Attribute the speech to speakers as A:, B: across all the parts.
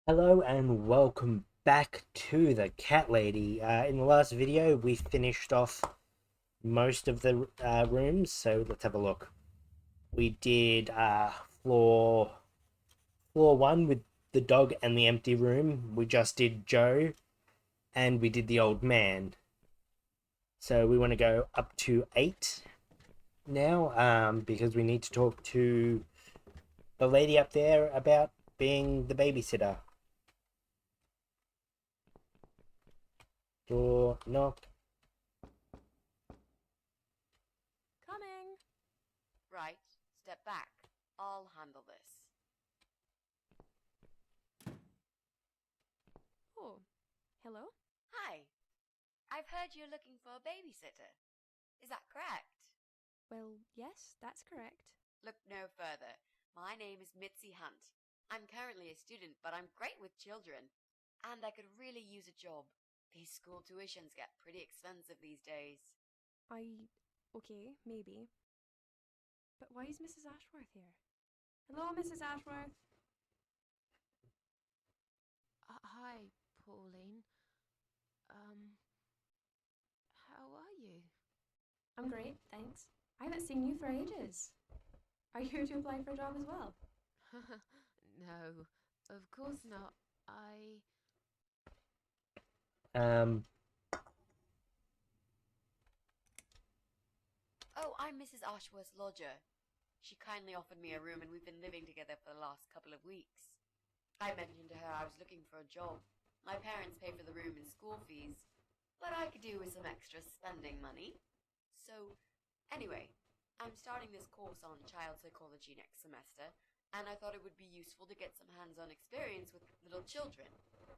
A: Hello and welcome back to the Cat Lady. In the last video, we finished off most of the rooms, so let's have a look. We did floor floor one with the dog and the empty room. We just did Joe, and we did the old man. So we want to go up to 8 now, because we need to talk to the lady up there about being the babysitter. Door knock.
B: Coming! Right, step back. I'll handle this. Oh, hello? Hi. I've heard you're looking for a babysitter. Is that correct?
C: Well, yes, that's correct.
B: Look no further. My name is Mitzi Hunt. I'm currently a student, but I'm great with children. And I could really use a job. These school tuitions get pretty expensive these days.
C: Okay, maybe. But why is Mrs. Ashworth here? Hello, Mrs. Ashworth.
D: Hi, Pauline. Um, how are you?
C: I'm great, thanks. I haven't seen you for ages. Are you here to apply for a job as well?
D: No, of course not. I.
A: Um,
B: Oh, I'm Mrs. Ashworth's lodger. She kindly offered me a room and we've been living together for the last couple of weeks. I mentioned to her I was looking for a job. My parents pay for the room and school fees, but I could do with some extra spending money. So, anyway, I'm starting this course on child psychology next semester, and I thought it would be useful to get some hands-on experience with little children.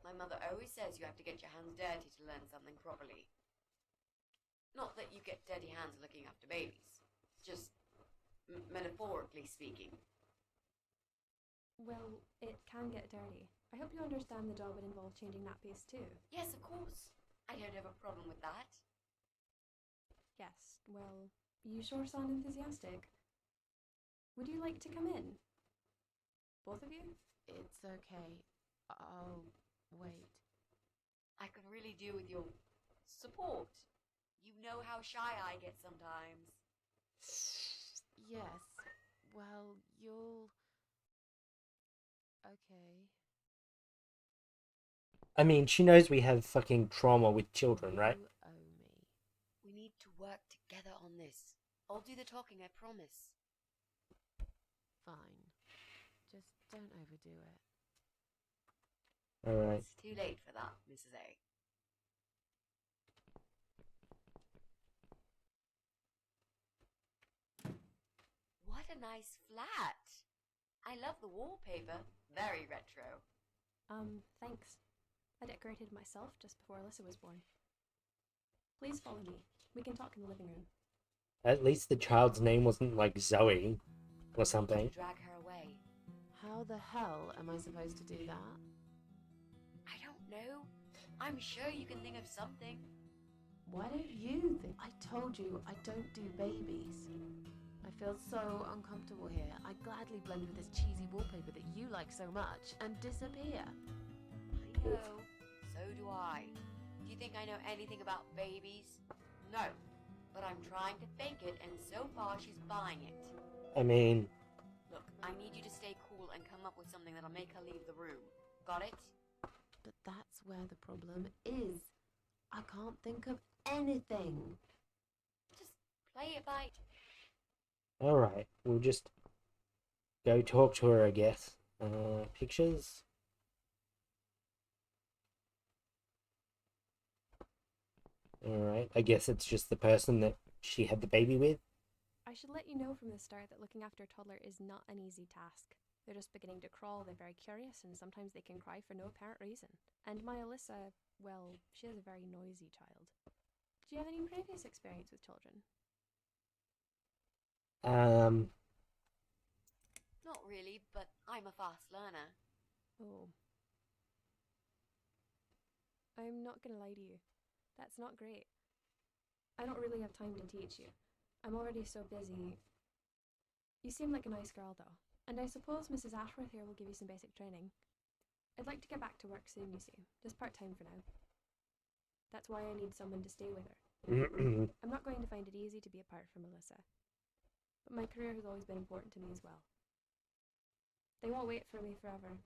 B: My mother always says you have to get your hands dirty to learn something properly. Not that you get dirty hands looking after babies, just metaphorically speaking.
C: Well, it can get dirty. I hope you understand the job would involve changing nappies too.
B: Yes, of course. I don't have a problem with that.
C: Yes, well, you sure sound enthusiastic. Would you like to come in? Both of you?
D: It's okay. I'll wait.
B: I could really do with your support. You know how shy I get sometimes.
D: Yes, well, you'll. Okay.
A: I mean, she knows we have fucking trauma with children, right?
D: You owe me.
B: We need to work together on this. I'll do the talking, I promise.
D: Fine. Just don't overdo it.
A: Alright.
B: It's too late for that, Mrs. A. What a nice flat! I love the wallpaper. Very retro.
C: Thanks. I decorated myself just before Alyssa was born. Please follow me. We can talk in the living room.
A: At least the child's name wasn't like Zoe or
B: I need
A: something.
B: you to drag her away.
D: How the hell am I supposed to do that?
B: I don't know. I'm sure you can think of something.
D: Why don't you think? I told you I don't do babies. I feel so uncomfortable here. I'd gladly blend with this cheesy wallpaper that you like so much and disappear.
B: I know. So do I. Do you think I know anything about babies? No. But I'm trying to fake it, and so far she's buying it.
A: I mean,
B: Look, I need you to stay cool and come up with something that'll make her leave the room. Got it?
D: But that's where the problem is. I can't think of anything.
B: Just play it by.
A: alright, we'll just go talk to her, I guess. Pictures? Alright, I guess it's just the person that she had the baby with.
C: I should let you know from the start that looking after a toddler is not an easy task. They're just beginning to crawl, they're very curious, and sometimes they can cry for no apparent reason. And my Alyssa, well, she is a very noisy child. Do you have any previous experience with children?
A: Um,
B: Not really, but I'm a fast learner.
C: Oh. I'm not gonna lie to you. That's not great. I don't really have time to teach you. I'm already so busy. You seem like a nice girl, though, and I suppose Mrs. Ashworth here will give you some basic training. I'd like to get back to work soon, you see. Just part-time for now. That's why I need someone to stay with her. I'm not going to find it easy to be apart from Alyssa. But my career has always been important to me as well. They won't wait for me forever.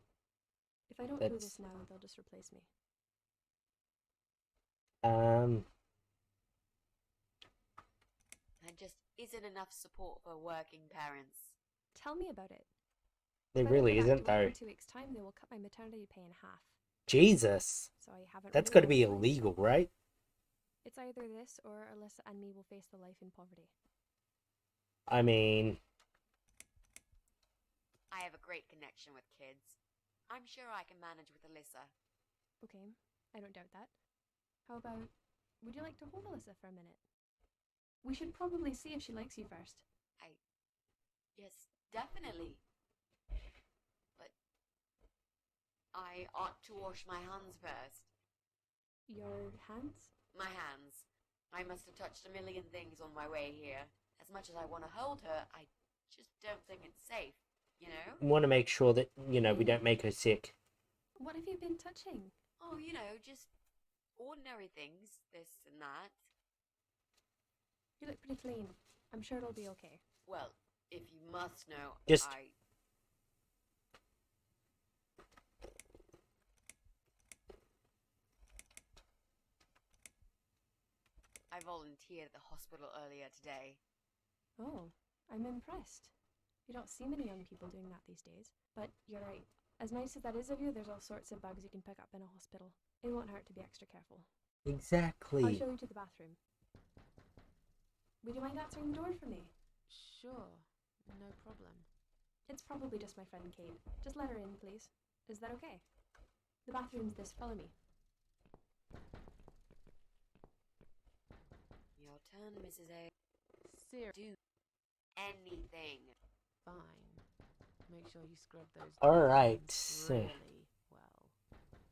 C: If I don't do this now, they'll just replace me.
B: There just isn't enough support for working parents.
C: Tell me about it.
A: There
C: If I don't
A: really
C: go back to
A: isn't,
C: work
A: though.
C: In 2 weeks' time, they will cut my maternity pay in half.
A: Jesus.
C: So I haven't.
A: That's
C: really
A: got to
C: got
A: be
C: a choice.
A: illegal, right?
C: It's either this or Alyssa and me will face the life in poverty.
A: I mean,
B: I have a great connection with kids. I'm sure I can manage with Alyssa.
C: Okay, I don't doubt that. How about, would you like to hold Alyssa for a minute? We should probably see if she likes you first.
B: Yes, definitely. But I ought to wash my hands first.
C: Your hands?
B: My hands. I must have touched a million things on my way here. As much as I want to hold her, I just don't think it's safe, you know?
A: want to make sure that, we don't make her sick.
C: What have you been touching?
B: Oh, just ordinary things, this and that.
C: You look pretty clean. I'm sure it'll be okay.
B: Well, if you must know,
A: Just-
B: I volunteered at the hospital earlier today.
C: Oh, I'm impressed. You don't see many young people doing that these days. But you're right. As nice as that is of you, there's all sorts of bugs you can pick up in a hospital. It won't hurt to be extra careful. I'll
A: Exactly.
C: show you to the bathroom. Would you mind answering the door for me?
D: Sure, no problem.
C: It's probably just my friend Kate. Just let her in, please. Is that okay? The bathroom's this. Follow me.
B: Your turn, Mrs. A.
D: Ser-
B: Do anything.
D: Fine. Make sure you scrub those
A: Alright,
D: doors
A: so-
D: really well.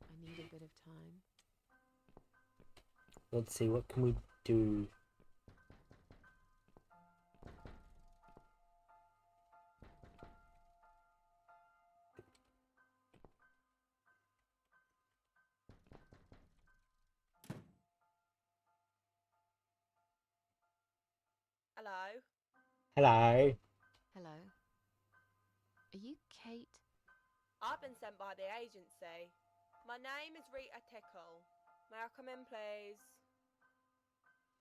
D: I need a bit of time.
A: Let's see, what can we do?
E: Hello?
A: Hello.
D: Hello? Are you Kate?
E: I've been sent by the agency. My name is Rita Tickle. May I come in, please?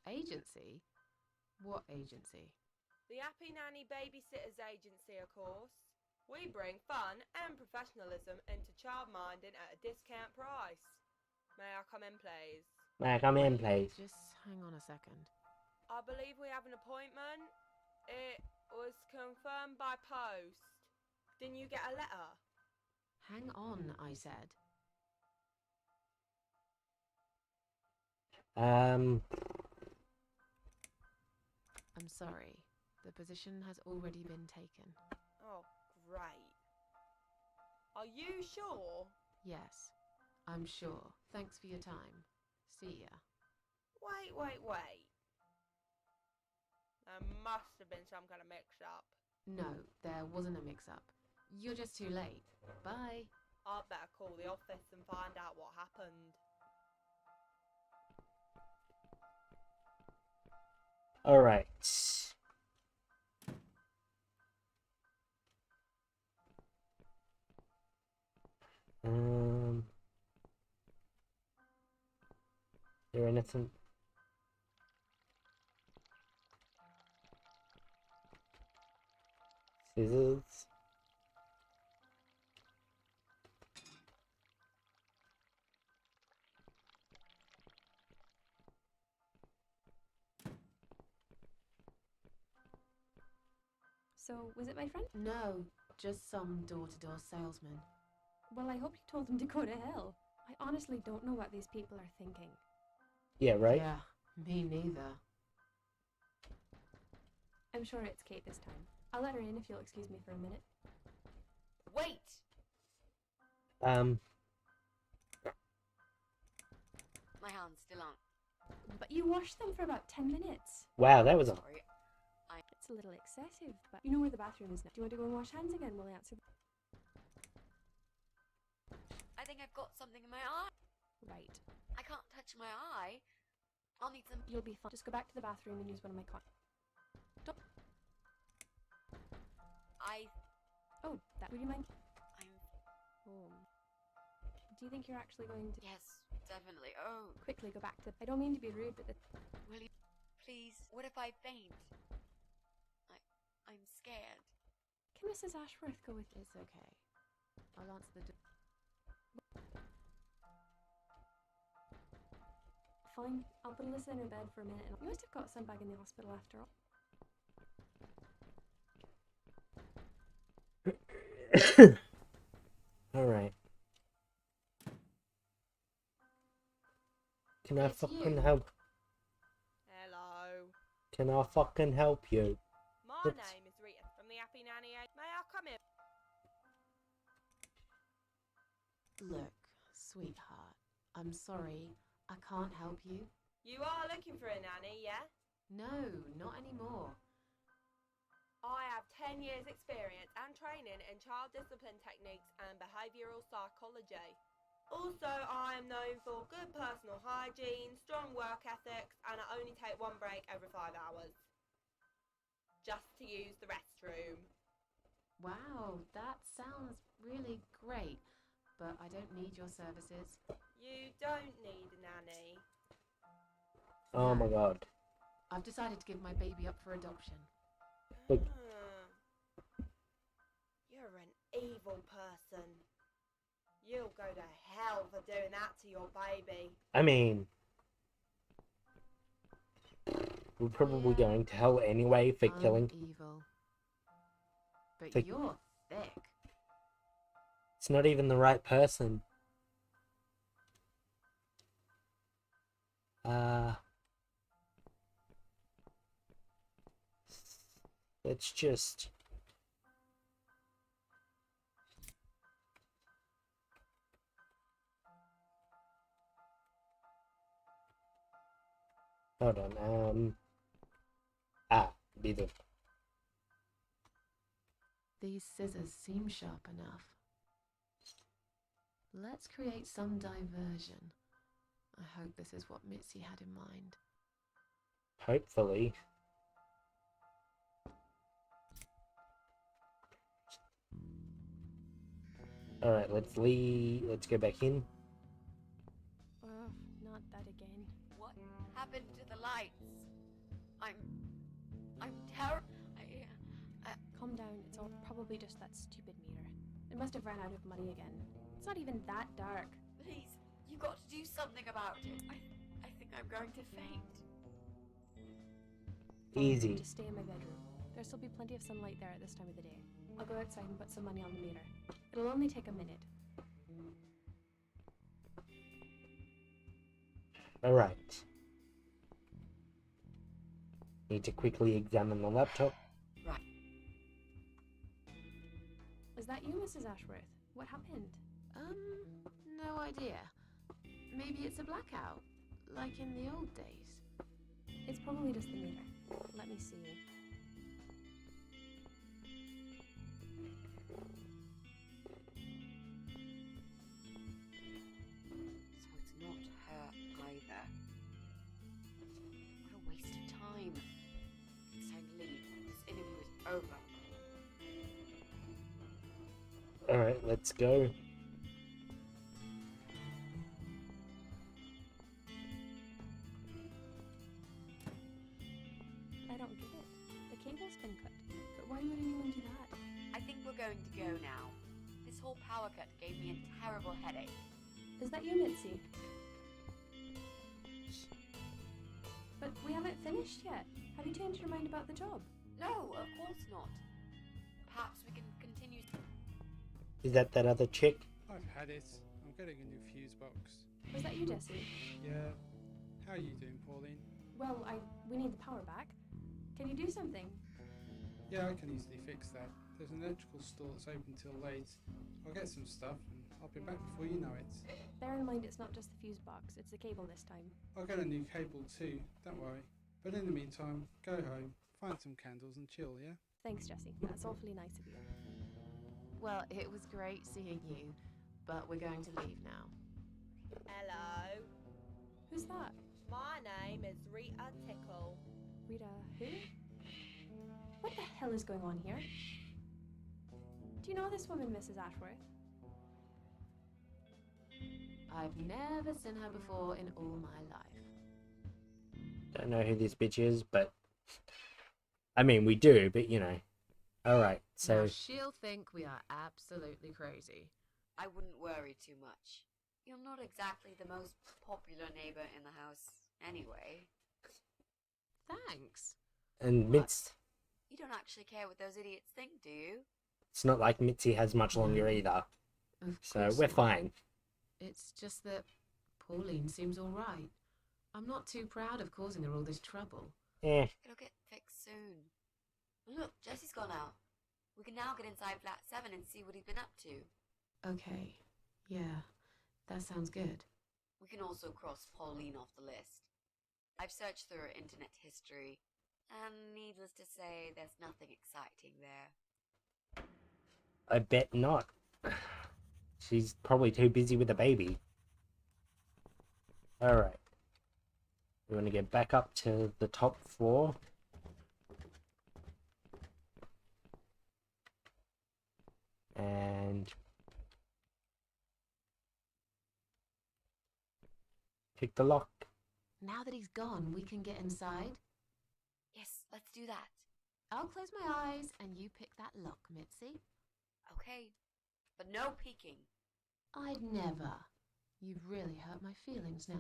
D: Agency? What agency?
E: The Happy Nanny Babysitters Agency, of course. We bring fun and professionalism into childminding at a discount price. May I come in, please?
A: May I come in,
D: Wait,
A: please?
D: Just hang on a second.
E: I believe we have an appointment. It was confirmed by post. Didn't you get a letter?
D: Hang on, I said.
A: Um,
D: I'm sorry. The position has already been taken.
E: Oh, great. Are you sure?
D: Yes, I'm sure. Thanks for your time. See ya.
E: Wait. There must have been some kind of mix-up.
D: No, there wasn't a mix-up. You're just too late. Bye.
E: I'd better call the office and find out what happened.
A: alright. Is there anything? Scissors.
C: So, was it my friend?
D: No, just some door-to-door salesman.
C: Well, I hope you told him to go to hell. I honestly don't know what these people are thinking.
A: Yeah, right?
D: Yeah, me neither.
C: I'm sure it's Kate this time. I'll let her in if you'll excuse me for a minute.
B: Wait! My hands still aren't.
C: But you washed them for about 10 minutes.
A: Wow, that was a...
B: Sorry.
C: It's a little excessive, but you know where the bathroom is now. Do you want to go and wash hands again while I answer?
B: I think I've got something in my eye.
C: Right.
B: I can't touch my eye. I'll need some.
C: You'll be fine. Just go back to the bathroom and use one of my Don't. Oh, that. Would you mind? Oh. Do you think you're actually going to?
B: Yes, definitely. Oh,
C: Quickly go back to. I don't mean to be rude, but
B: will you please? What if I faint? I'm scared.
C: can Mrs. Ashworth go with?
D: It's okay. I'll answer the door.
C: Fine. I'll put Alyssa in her bed for a minute. And you must have got some back in the hospital after all.
A: Alright. Can I
D: It's
A: fucking
D: you.
A: help?
E: Hello.
A: Can I fucking help you?
E: My
A: What's-
E: name is Rita from the Happy Nanny. May I come in?
D: Look, sweetheart, I'm sorry. I can't help you.
E: You are looking for a nanny, yeah?
D: No, not anymore.
E: I have 10 years experience and training in child discipline techniques and behavioural psychology. Also, I am known for good personal hygiene, strong work ethics, and I only take one break every 5 hours. Just to use the restroom.
D: Wow, that sounds really great, but I don't need your services.
E: You don't need a nanny.
A: Oh my
D: No.
A: god.
D: I've decided to give my baby up for adoption.
A: Look.
E: You're an evil person. You'll go to hell for doing that to your baby.
A: I mean, we're probably
D: Yeah.
A: going to hell anyway for
D: I'm
A: killing.
D: evil. But
A: Think-
D: you're thick.
A: It's not even the right person. Let's just. Hold on. Be the.
D: These scissors seem sharp enough. Let's create some diversion. I hope this is what Mitzi had in mind.
A: Hopefully. Alright, let's leave. Let's go back in.
C: Oh, not that again.
B: What happened to the lights? I'm terrible.
C: Calm down. It's all probably just that stupid meter. It must have run out of money again. It's not even that dark.
B: Please, you got to do something about it. I think I'm going to faint.
A: Easy.
C: Just stay in my bedroom. There'll still be plenty of sunlight there at this time of the day. I'll go outside and put some money on the meter. It'll only take a minute.
A: Alright. Need to quickly examine the laptop.
B: Right.
C: Is that you, Mrs. Ashworth? What happened?
D: No idea. Maybe it's a blackout, like in the old days.
C: It's probably just the meter. Let me see.
B: So it's not her either. What a waste of time. It's time to leave. This interview is over.
A: Alright, let's go.
C: I don't get it. The cable's been cut. But why would anyone do that?
B: I think we're going to go now. This whole power cut gave me a terrible headache.
C: Is that you, Mitzi? But we haven't finished yet. Have you changed your mind about the job?
B: No, of course not. Perhaps we can continue.
A: Is that other chick?
F: I've had it. I'm getting a new fuse box.
C: Was that you, Jesse?
F: Yeah. How are you doing, Pauline?
C: Well, we need the power back. Can you do something?
F: Yeah, I can easily fix that. There's an electrical store that's open till late. I'll get some stuff and I'll be back before you know it.
C: Bear in mind it's not just the fuse box, it's the cable this time.
F: I'll get a new cable too, don't worry. But in the meantime, go home, find some candles and chill, yeah?
C: Thanks, Jesse. That's awfully nice of you.
D: Well, it was great seeing you, but we're going to leave now.
E: Hello.
C: Who's that?
E: My name is Rita Tickle.
C: Rita who? What the hell is going on here? Do you know this woman, Mrs. Ashworth?
D: I've never seen her before in all my life.
A: Don't know who this bitch is, but I mean, we do, but you know. Alright, so
D: Now she'll think we are absolutely crazy.
B: I wouldn't worry too much. You're not exactly the most popular neighbor in the house anyway.
D: Thanks.
A: and
B: What?
A: Mitz,
B: You don't actually care what those idiots think, do you?
A: it's not like Mitzi has much longer either,
D: Of
A: so
D: course
A: we're
D: not.
A: fine.
D: It's just that Pauline seems all right. I'm not too proud of causing her all this trouble.
A: Eh,
B: It'll get fixed soon. Look, Jesse's gone out. We can now get inside flat 7 and see what he's been up to.
D: Okay, yeah, that sounds good.
B: We can also cross Pauline off the list. I've searched through her internet history, and needless to say, there's nothing exciting there.
A: I bet not. She's probably too busy with the baby. Alright. We want to get back up to the top floor. And pick the lock.
D: Now that he's gone, we can get inside.
B: Yes, let's do that.
D: I'll close my eyes and you pick that lock, Mitzi.
B: Okay, but no peeking.
D: I'd never. You've really hurt my feelings now.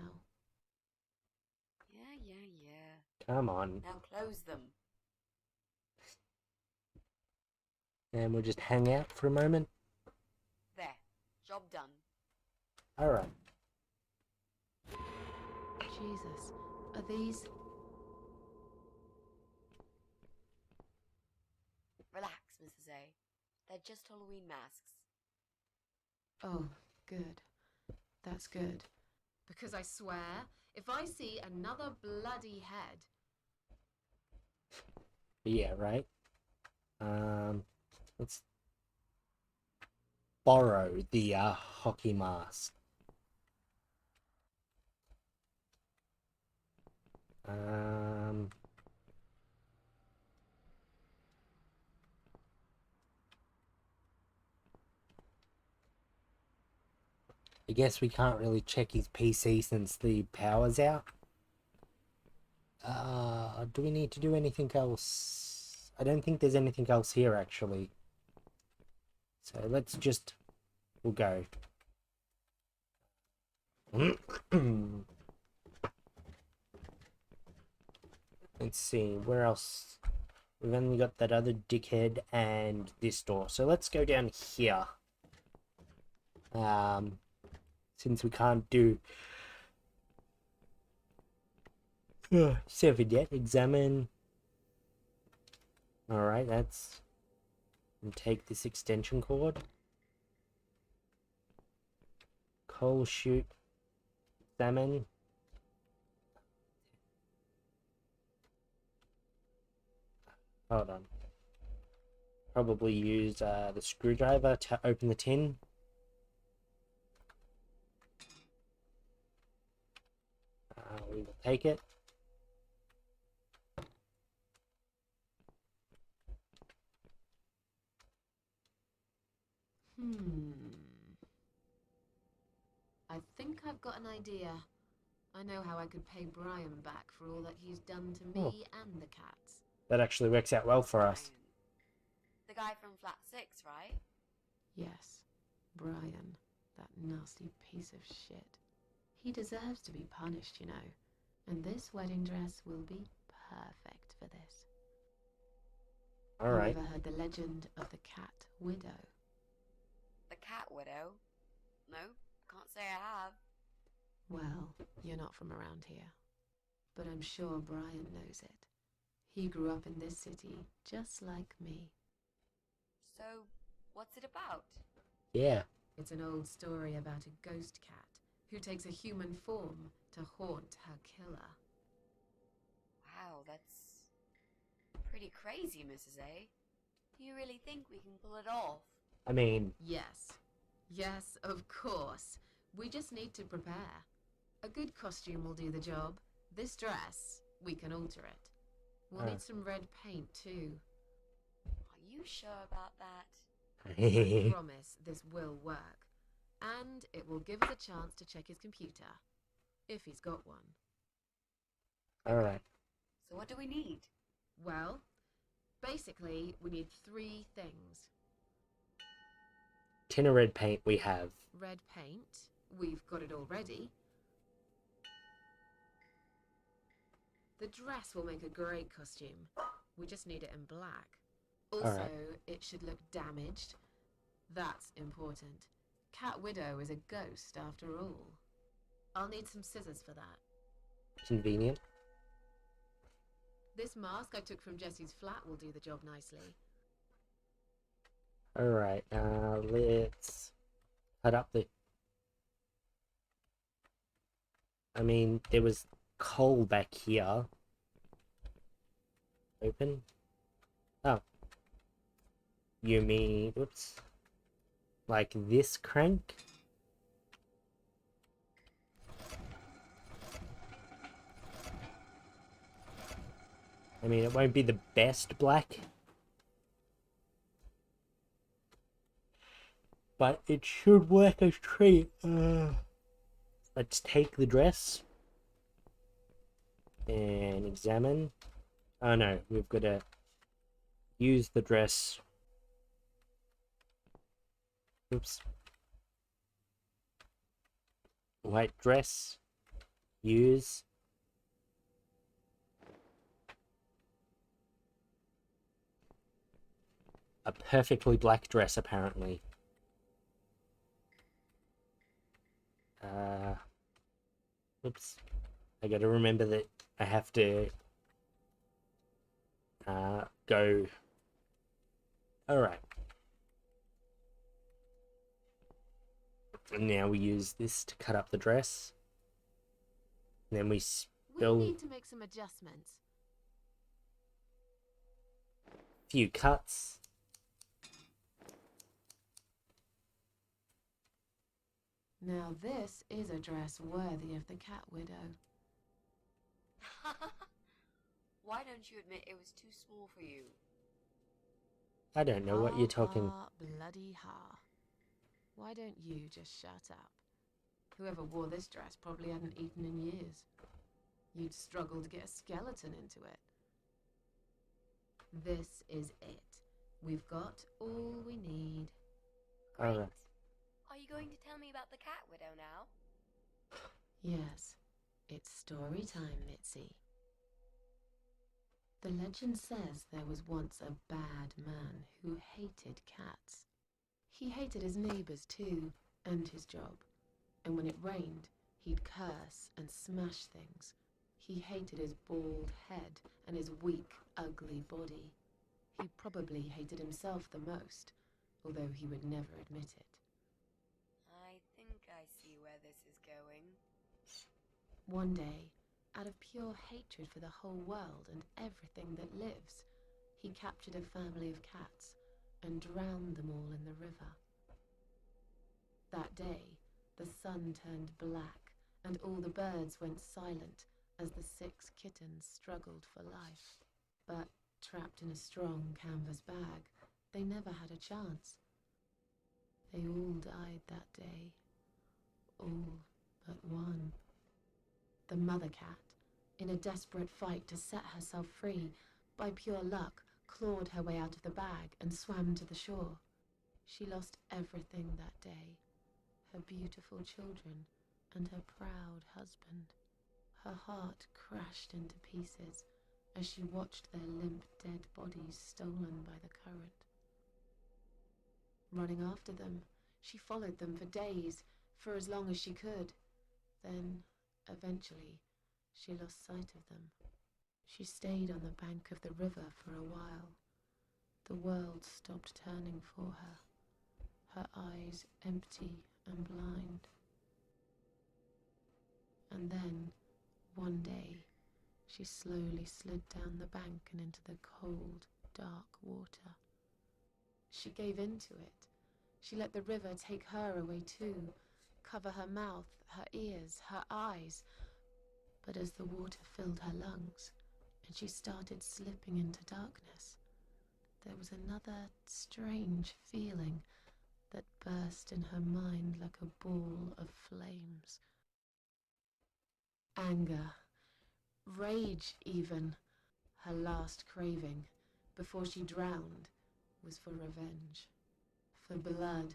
B: Yeah.
A: Come on.
B: Now close them.
A: And we'll just hang out for a moment.
B: There. Job done.
A: Alright.
D: Jesus, are these...
B: Relax, Mrs. A. They're just Halloween masks.
D: Oh, good. That's good. Because I swear, if I see another bloody head...
A: Yeah, right. Let's borrow the hockey mask. I guess we can't really check his PC since the power's out. Do we need to do anything else? I don't think there's anything else here, actually. So let's just... we'll go. Let's see, where else? We've only got that other dickhead and this door. So let's go down here. Since we can't do... 7 yet. Examine. Alright, that's... and take this extension cord. Coal chute. Examine. Hold on. Probably use the screwdriver to open the tin. We will take it.
D: I think I've got an idea. I know how I could pay Brian back for all that he's done to me and the cats.
A: That actually works out well for us.
B: Brian. The guy from flat 6, right?
D: Yes, Brian, that nasty piece of shit. He deserves to be punished, you know. And this wedding dress will be perfect for this.
A: Alright.
D: Have you ever heard the legend of the cat widow?
B: The cat widow? No, can't say I have.
D: Well, you're not from around here. But I'm sure Brian knows it. He grew up in this city, just like me.
B: So, what's it about?
A: Yeah.
D: It's an old story about a ghost cat who takes a human form to haunt her killer.
B: Wow, that's pretty crazy, Mrs. A. Do you really think we can pull it off?
A: I mean,
D: Yes. Yes, of course. We just need to prepare. A good costume will do the job. This dress, we can alter it. We'll need some red paint too.
B: Are you sure about that?
D: I promise this will work. And it will give us a chance to check his computer. If he's got one.
A: Alright.
B: So what do we need?
D: Well, basically, we need 3 things.
A: Tin of red paint we have.
D: Red paint. We've got it already. The dress will make a great costume. We just need it in black. Also, it should look damaged. That's important. Cat Widow is a ghost after all. I'll need some scissors for that.
A: Convenient.
D: This mask I took from Jesse's flat will do the job nicely.
A: Alright, let's cut up the... I mean, there was coal back here. Open? Oh. You mean... Whoops. Like this crank? I mean, it won't be the best black, but it should work as treat. Let's take the dress and examine. Oh no, we've got to use the dress. Oops. White dress. Use. A perfectly black dress, apparently. Oops. I gotta remember that I have to go. Alright. And now we use this to cut up the dress. And then we spill
D: We need to make some adjustments.
A: a few cuts.
D: Now this is a dress worthy of the Cat Widow.
B: Why don't you admit it was too small for you?
A: I don't know what you're talking.
D: Bloody ha. Why don't you just shut up? Whoever wore this dress probably hadn't eaten in years. You'd struggle to get a skeleton into it. This is it. We've got all we need.
B: Great.
A: Alright.
B: Are you going to tell me about the Cat Widow now?
D: Yes, it's story time, Mitzi. The legend says there was once a bad man who hated cats. He hated his neighbours too, and his job. And when it rained, he'd curse and smash things. He hated his bald head and his weak, ugly body. He probably hated himself the most, although he would never admit it.
B: I think I see where this is going.
D: One day, out of pure hatred for the whole world and everything that lives, he captured a family of cats and drowned them all in the river. That day, the sun turned black and all the birds went silent as the 6 kittens struggled for life. But trapped in a strong canvas bag, they never had a chance. They all died that day. All but one. The mother cat, in a desperate fight to set herself free, by pure luck, clawed her way out of the bag and swam to the shore. She lost everything that day. Her beautiful children and her proud husband. Her heart crashed into pieces as she watched their limp, dead bodies stolen by the current. Running after them, she followed them for days, for as long as she could. Then, eventually, she lost sight of them. She stayed on the bank of the river for a while. The world stopped turning for her, her eyes empty and blind. And then, one day, she slowly slid down the bank and into the cold, dark water. She gave in to it, She let the river take her away too, cover her mouth, her ears, her eyes. But as the water filled her lungs and she started slipping into darkness, there was another strange feeling that burst in her mind like a ball of flames. Anger, rage even. Her last craving, before she drowned, was for revenge, for blood.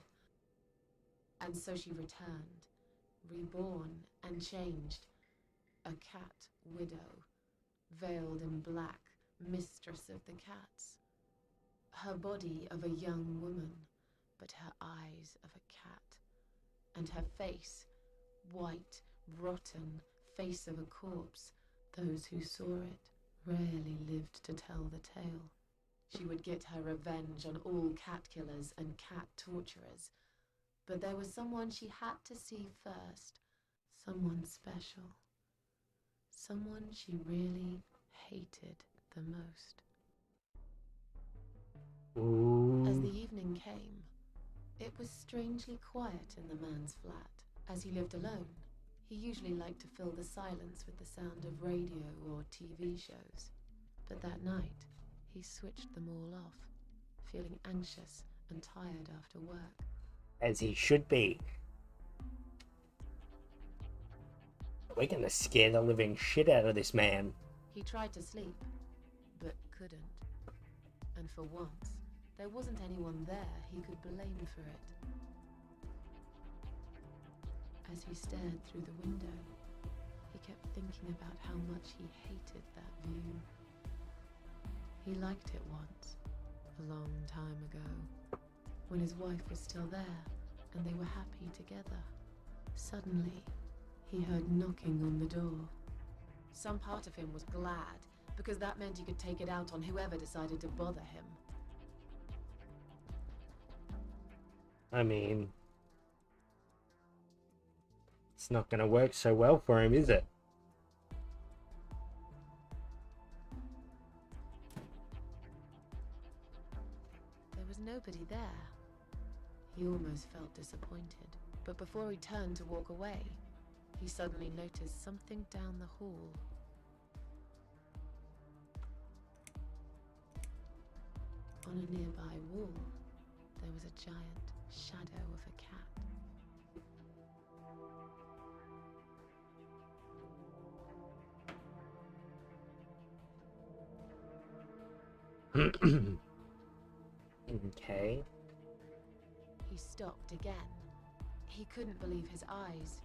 D: And so she returned, reborn and changed, a cat widow, veiled in black, mistress of the cats. Her body of a young woman, but her eyes of a cat, and her face, white, rotten, face of a corpse. Those who saw it rarely lived to tell the tale. She would get her revenge on all cat killers and cat torturers. But there was someone she had to see first, someone special, someone she really hated the most.
A: Ooh.
D: As the evening came, it was strangely quiet in the man's flat. As he lived alone, he usually liked to fill the silence with the sound of radio or TV shows. But that night, he switched them all off, feeling anxious and tired after work.
A: As he should be. We're gonna scare the living shit out of this man.
D: He tried to sleep, but couldn't. And for once, there wasn't anyone there he could blame for it. As he stared through the window, he kept thinking about how much he hated that view. He liked it once, a long time ago, when his wife was still there and they were happy together. Suddenly, he heard knocking on the door. Some part of him was glad, because that meant he could take it out on whoever decided to bother him.
A: I mean, it's not gonna work so well for him, is it?
D: There was nobody there. He almost felt disappointed, but before he turned to walk away, he suddenly noticed something down the hall. On a nearby wall, there was a giant shadow of a cat.
A: Okay.
D: He stopped again. He couldn't believe his eyes.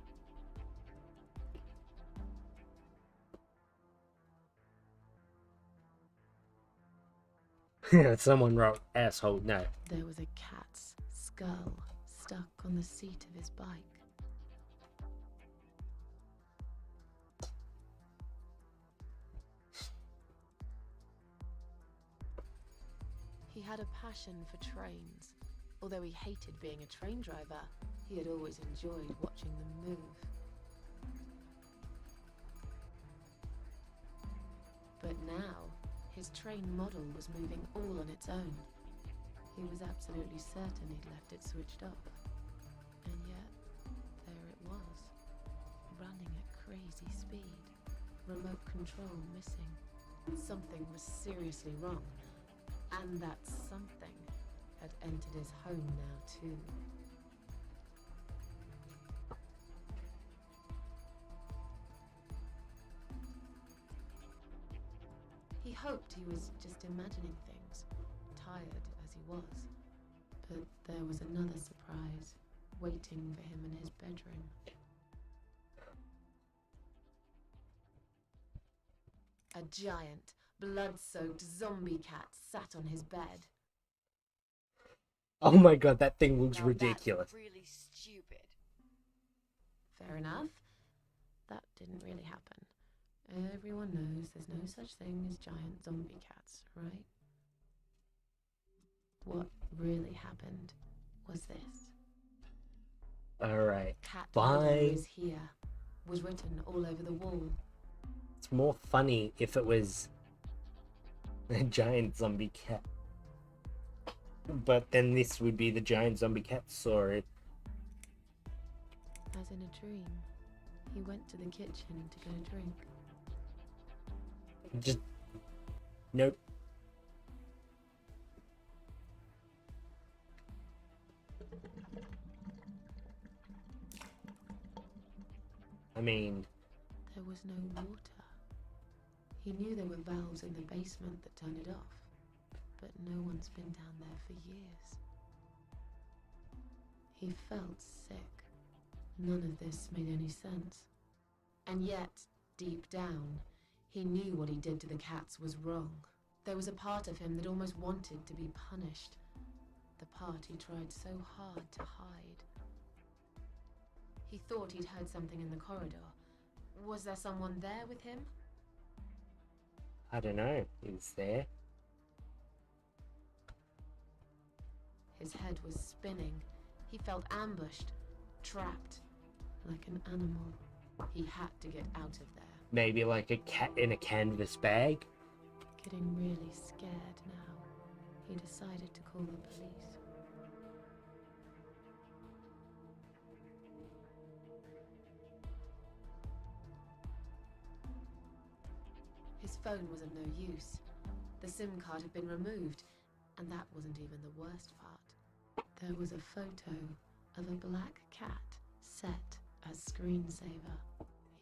A: Someone wrote asshole note.
D: There was a cat's skull stuck on the seat of his bike. He had a passion for trains. Although he hated being a train driver, he had always enjoyed watching them move. But now, his train model was moving all on its own. He was absolutely certain he'd left it switched off. And yet, there it was, running at crazy speed, remote control missing. Something was seriously wrong, and that something had entered his home now too. He hoped he was just imagining things, tired as he was. But there was another surprise waiting for him in his bedroom. A giant, blood-soaked zombie cat sat on his bed.
A: Oh my god, that thing looks
B: Now
A: ridiculous.
B: That's really stupid.
D: Fair enough. That didn't really happen. Everyone knows there's no such thing as giant zombie cats, right? What really happened was this.
A: Alright,
D: Cat
A: bye.
D: Mother is here was written all over the wall.
A: It's more funny if it was a giant zombie cat. But then this would be the giant zombie cat saw it.
D: As in a dream, he went to the kitchen to get a drink.
A: Just nope. I mean,
D: There was no water. He knew there were valves in the basement that turned it off, but no one's been down there for years. He felt sick. None of this made any sense. And yet, deep down, he knew what he did to the cats was wrong. There was a part of him that almost wanted to be punished. The part he tried so hard to hide. He thought he'd heard something in the corridor. Was there someone there with him?
A: I don't know. He was there.
D: His head was spinning. He felt ambushed, trapped, like an animal. He had to get out of there.
A: Maybe like a cat in a canvas bag.
D: Getting really scared now, he decided to call the police. His phone was of no use. The SIM card had been removed, and that wasn't even the worst part. There was a photo of a black cat set as screensaver.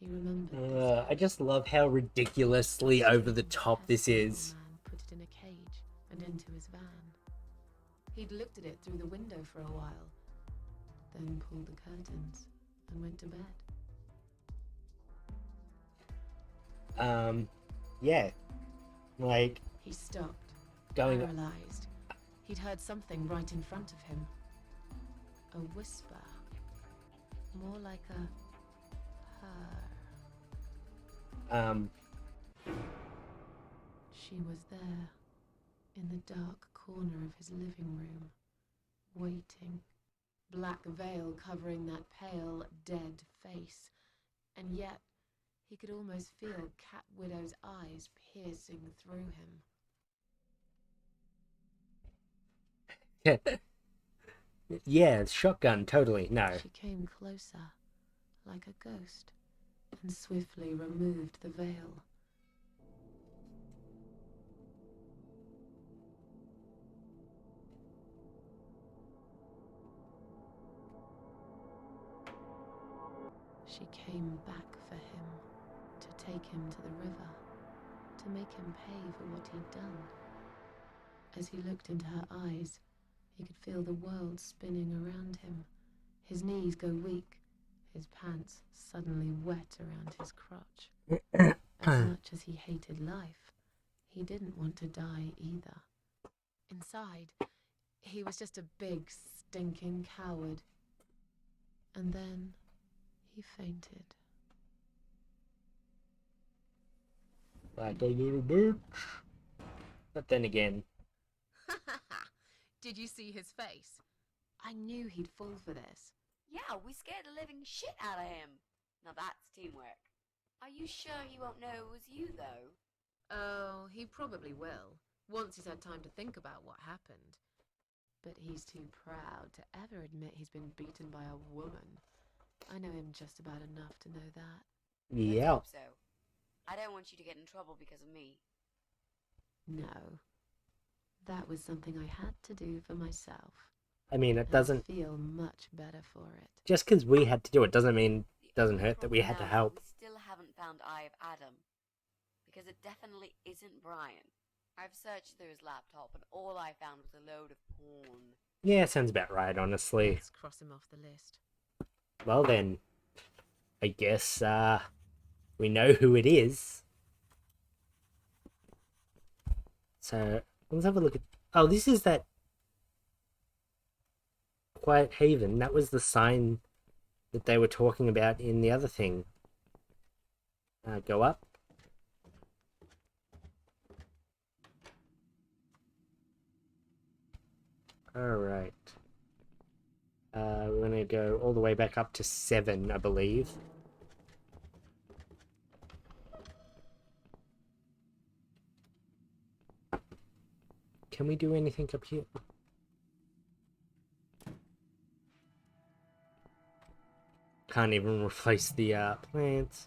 D: He remembered this
A: I just love how ridiculously over the top this is.
D: Man put it in a cage and into his van. He'd looked at it through the window for a while, then pulled the curtains and went to bed.
A: Yeah. Like,
D: He stopped,
A: going
D: paralyzed. He'd heard something right in front of him. A whisper. More like a purr. She was there, in the dark corner of his living room, waiting. Black veil covering that pale, dead face. And yet, he could almost feel Cat Widow's eyes piercing through him.
A: yeah, shotgun, totally. No.
D: She came closer, like a ghost, and swiftly removed the veil. She came back for him, to take him to the river, to make him pay for what he'd done. As he looked into her eyes, he could feel the world spinning around him, his knees go weak, his pants suddenly wet around his crotch. As much as he hated life, he didn't want to die either. Inside, he was just a big, stinking coward. And then he fainted.
A: Like a little bitch. But then again,
D: Did you see his face? I knew he'd fall for this.
B: Yeah, we scared the living shit out of him. Now that's teamwork. Are you sure he won't know it was you, though?
D: Oh, he probably will, once he's had time to think about what happened. But he's too proud to ever admit he's been beaten by a woman. I know him just about enough to know that.
B: Let's
A: yeah.
B: hope so. I don't want you to get in trouble because of me.
D: No. That was something I had to do for myself.
A: I mean, it
D: And
A: doesn't.
D: I feel much better for it.
A: Just because we had to do it doesn't mean it
B: The
A: doesn't
B: only
A: hurt that we
B: problem
A: had to
B: now is
A: help.
B: We still haven't found Eye of Adam. Because it definitely isn't Brian. I've searched through his laptop and all I found was a load of porn.
A: Yeah, sounds about right, honestly.
D: Let's cross him off the list.
A: Well then, I guess we know who it is. So let's have a look at. Oh, this is that Quiet Haven. That was the sign that they were talking about in the other thing. Go up. Alright. We're gonna go all the way back up to 7, I believe. Can we do anything up here? can't even replace the plants.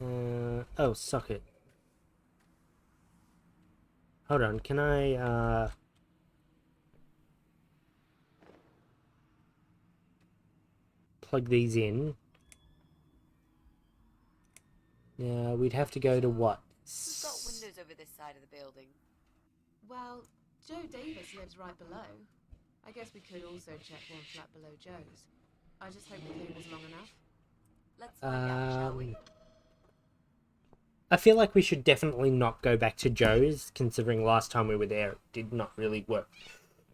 A: Oh, socket. Hold on, can I plug these in? Yeah, we'd have to go to what?
B: Who's got windows over this side of the building?
D: Well, Joe Davis lives right below. I guess we could also check one flat below Joe's. I just hope the cable's long enough.
B: Let's find out, shall we?
A: I feel like we should definitely not go back to Joe's, considering last time we were there it did not really work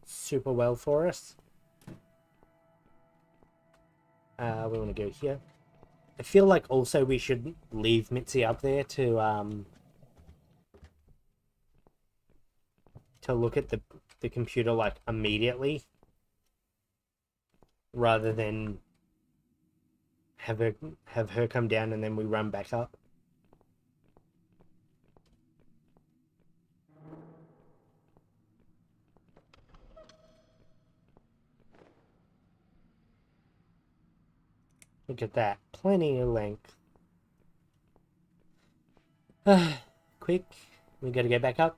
A: super well for us. We want to go here. I feel like also we should leave Mitzi up there to look at the computer like immediately, rather than have her come down and then we run back up. Look at that. Plenty of length. Quick. We gotta get back up.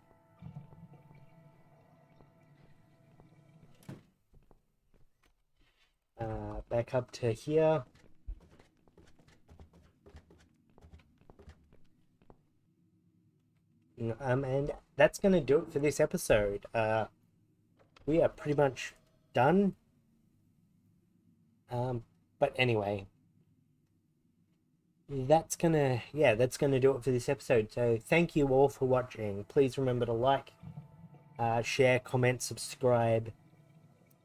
A: Back up to here. And that's gonna do it for this episode. We are pretty much done. But anyway, that's gonna do it for this episode. So thank you all for watching. Please remember to like, share, comment, subscribe,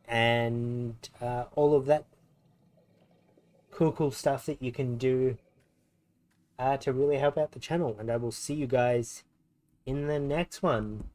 A: and all of that cool stuff that you can do to really help out the channel. And I will see you guys in the next one.